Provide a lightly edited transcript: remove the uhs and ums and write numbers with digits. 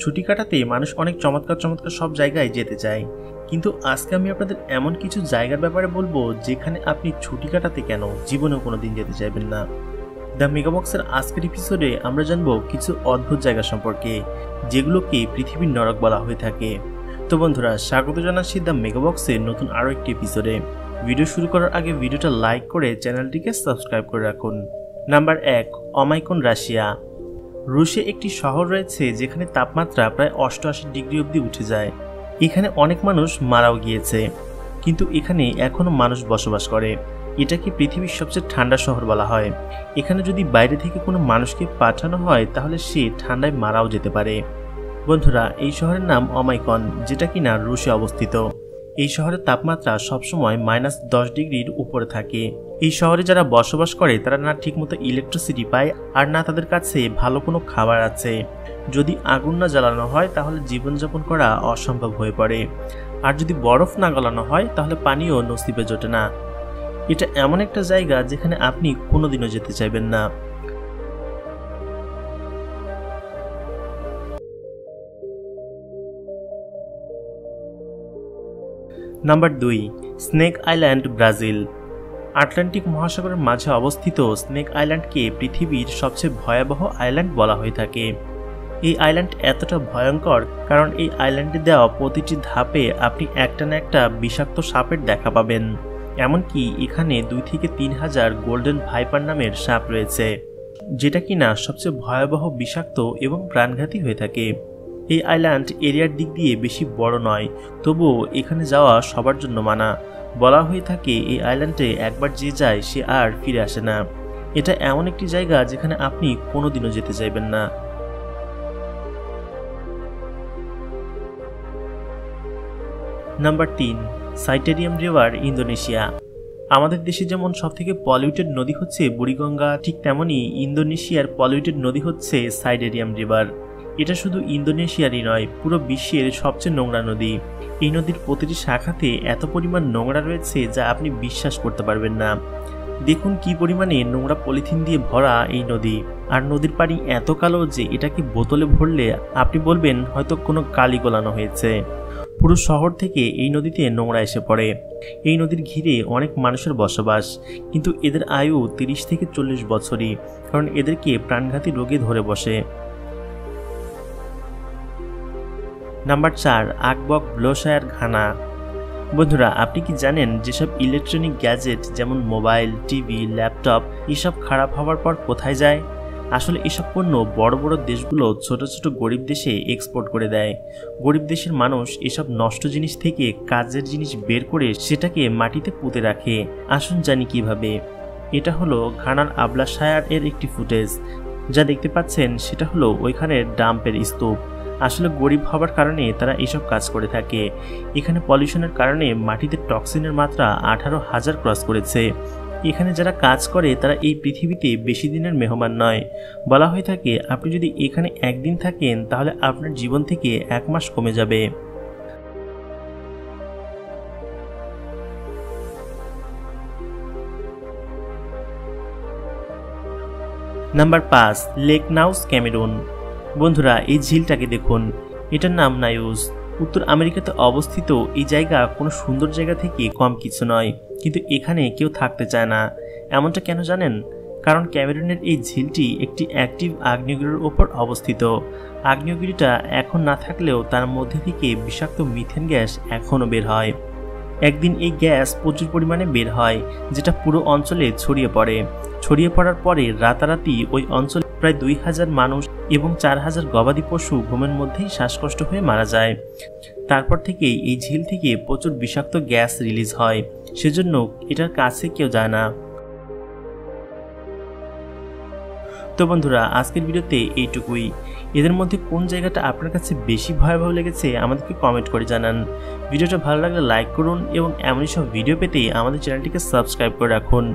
ছুটি কাটাতে মানুষ অনেক চমৎকার চমৎকার সব জায়গায় যেতে চায়, কিন্তু আজকে আমি আপনাদের এমন কিছু জায়গার ব্যাপারে বলবো যেখানে আপনি ছুটি কাটাতে কেন জীবনেও কোনোদিন যেতে চাইবেন না। দ্য মেগাবক্সের আজকের এপিসোডে আমরা জানবো কিছু অদ্ভুত জায়গা সম্পর্কে, যেগুলোকে পৃথিবীর নরক বলা হয়ে থাকে। তো বন্ধুরা, স্বাগত জানাচ্ছি দ্য মেগাবক্সের নতুন আরও একটি এপিসোডে। ভিডিও শুরু করার আগে ভিডিওটা লাইক করে চ্যানেলটিকে সাবস্ক্রাইব করে রাখুন। Number 1, অমাইকন, Russia. রুশে একটি শহর রয়েছে যেখানে তাপমাত্রা প্রায় 88 ডিগ্রি অবধি উঠে যায়। এখানে অনেক মানুষ মারাও গিয়েছে, কিন্তু এখানে এখনও মানুষ বসবাস করে। এটাকে পৃথিবীর সবচেয়ে ঠান্ডা শহর বলা হয়। এখানে যদি বাইরে থেকে কোনো মানুষকে পাঠানো হয় তাহলে সে ঠান্ডায় মারাও যেতে পারে। বন্ধুরা, এই শহরের নাম অমাইকন, যেটা কিনা রুশে অবস্থিত। এই শহরের তাপমাত্রা সবসময় -10 ডিগ্রির উপরে থাকে। এই শহরে যারা বসবাস করে তারা না ঠিকমতো ইলেকট্রিসিটি পায়, আর না তাদের কাছে ভালো কোনো খাবার আছে। যদি আগুন না জ্বালানো হয় তাহলে জীবনযাপন করা অসম্ভব হয়ে পড়ে, আর যদি বরফ না গলানো হয় তাহলে পানিও নসিবে জোটে না। এটা এমন একটা জায়গা যেখানে আপনি কোনোদিনও যেতে চাইবেন না। Number 2, snake island, Brazil. Atlantic মহাসাগরের মাঝে অবস্থিত স্নেক আইল্যান্ডকে পৃথিবীর সবচেয়ে ভয়াবহ আইল্যান্ড বলা হয়ে থাকে। এই আইল্যান্ড এতটা ভয়ঙ্কর কারণ এই আইল্যান্ডে দেওয়া প্রতিটি ধাপে আপনি একটা না একটা বিষাক্ত সাপের দেখা পাবেন। এমনকি এখানে 2 থেকে 3 হাজার গোল্ডেন ভাইপার নামের সাপ রয়েছে, যেটা কিনা সবচেয়ে ভয়াবহ, বিষাক্ত এবং প্রাণঘাতী হয়ে থাকে। এই আইল্যান্ড এরিয়ার দিক দিয়ে বেশি বড় নয়, তবুও এখানে যাওয়া সবার জন্য মানা। বলা হয়ে থাকে এই আইল্যান্ডে একবার যে যায় সে আর ফিরে আসে না। এটা এমন একটি জায়গা যেখানে আপনি কোনোদিনও যেতে চাইবেন না। Number 3, Citarum river, Indonesia. আমাদের দেশে যেমন সবথেকে পলিউটেড নদী হচ্ছে বুড়িগঙ্গা, ঠিক তেমনই ইন্দোনেশিয়ার পলিউটেড নদী হচ্ছে সাইটেরিয়াম রিভার। এটা শুধু ইন্দোনেশিয়ারই নয়, পুরো বিশ্বের সবচেয়ে নোংরা নদী। এই নদীর প্রতিটি শাখাতে এত পরিমাণ নোংরা রয়েছে যা আপনি বিশ্বাস করতে পারবেন না। দেখুন কি পরিমাণে নোংরা পলিথিন দিয়ে ভরা এই নদী, আর নদীর পানি এত কালো যে এটাকে বোতলে ভরলে আপনি বলবেন হয়তো কোনো কালি গলানো হয়েছে। পুরো শহর থেকে এই নদীতে নোংরা এসে পড়ে। এই নদীর ঘিরে অনেক মানুষের বসবাস, কিন্তু এদের আয়ু 30 থেকে 40 বছরই, কারণ এদেরকে প্রাণঘাতী রোগে ধরে বসে। Number 4, Agbogbloshie, Ghana. বন্ধুরা, আপনি কি জানেন যেসব ইলেকট্রনিক গ্যাজেট যেমন মোবাইল, টিভি, ল্যাপটপ এসব খারাপ হওয়ার পর কোথায় যায়? আসলে এসব পণ্য বড় বড় দেশগুলো ছোট ছোট গরিব দেশে এক্সপোর্ট করে দেয়। গরিব দেশের মানুষ এসব নষ্ট জিনিস থেকে কাজের জিনিস বের করে সেটাকে মাটিতে পুঁতে রাখে। আসুন জানি কিভাবে। এটা হলো ঘানার আবলাশায়ার এর একটি ফুটেজ। যা দেখতে পাচ্ছেন সেটা হলো ওইখানের ডাম্পের স্তূপ। আসলে গরিব হওয়ার কারণে তারা এসব কাজ করে থাকে। এখানে পলিউশনের কারণে মাটিতে টক্সিনের মাত্রা 18,000 ক্রস করেছে। এখানে যারা কাজ করে তারা এই পৃথিবীতে বেশি দিনের মেহমান নয়। বলা হয়ে থাকে আপনি যদি এখানে একদিন থাকেন তাহলে আপনার জীবন থেকে 1 মাস কমে যাবে। Number 5, lake নাউস, Cameroon. বন্ধুরা, এই ঝিলটাকে দেখুন, এটার নাম নাইউস। উত্তর আমেরিকাতে অবস্থিত এই জায়গা কোনো সুন্দর জায়গা থেকে কম কিছু নয়, কিন্তু এখানে কেউ থাকতে চায় না। এমনটা কেন জানেন? কারণ ক্যামেরুনের এই ঝিলটি একটি অ্যাক্টিভ আগ্নেয়গিরির ওপর অবস্থিত। আগ্নেয়গিরিটা এখন না থাকলেও তার মধ্যে থেকে বিষাক্ত মিথেন গ্যাস এখনও বের হয়। একদিন এই গ্যাস প্রচুর পরিমাণে বের হয়, যেটা পুরো অঞ্চলে ছড়িয়ে পড়ে। ছড়িয়ে পড়ার পরে রাতারাতি ওই অঞ্চলে প্রায় 2000 মানুষ এবং 4000 গবাদি পশু ঘুমের মধ্যেই শ্বাসকষ্ট হয়ে মারা যায়। তারপর থেকেই এই ঝিল থেকে প্রচুর বিষাক্ত গ্যাস রিলিজ হয়, সেজন্য এটার কাছে কেউ যায় না। তো বন্ধুরা, আজকের ভিডিওতে এইটুকুই। এদের মধ্যে কোন জায়গাটা আপনার কাছে বেশি ভয়াবহ লেগেছে আমাদেরকে কমেন্ট করে জানান। ভিডিওটা ভালো লাগলে লাইক করুন এবং এমনই সব ভিডিও পেতে আমাদের চ্যানেলটিকে সাবস্ক্রাইব করে রাখুন।